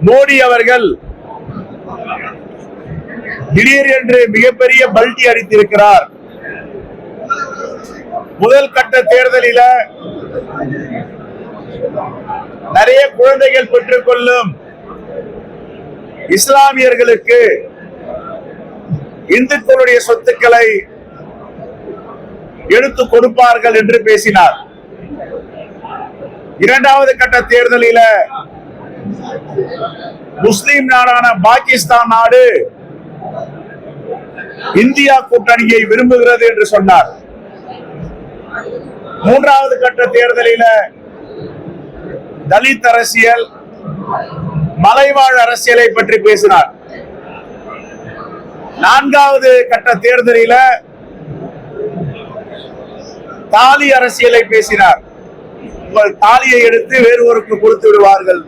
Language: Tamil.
மோடி அவர்கள் திடீர் என்று மிகப்பெரிய பல்டி அடித்திருக்கிறார். முதல் கட்ட தேர்தலில் நிறைய குழந்தைகள் பெற்றுக்கொள்ளும் இஸ்லாமியர்களுக்கு இந்துக்களுடைய சொத்துக்களை எடுத்து கொடுப்பார்கள் என்று பேசினார். இரண்டாவது கட்ட தேர்தலில் முஸ்லிம் நாடான பாகிஸ்தான் நாடு இந்தியா கூட்டணியை விரும்புகிறது என்று சொன்னார். மூன்றாவது கட்ட தேர்தலில் தலித் அரசியல், மலைவாழ் அரசியலை பற்றி பேசினார். நான்காவது கட்ட தேர்தலில் தாலி அரசியலை பேசினார். உங்கள் தாலியை எடுத்து வேறு ஒருக்கு கொடுத்து விடுவார்கள்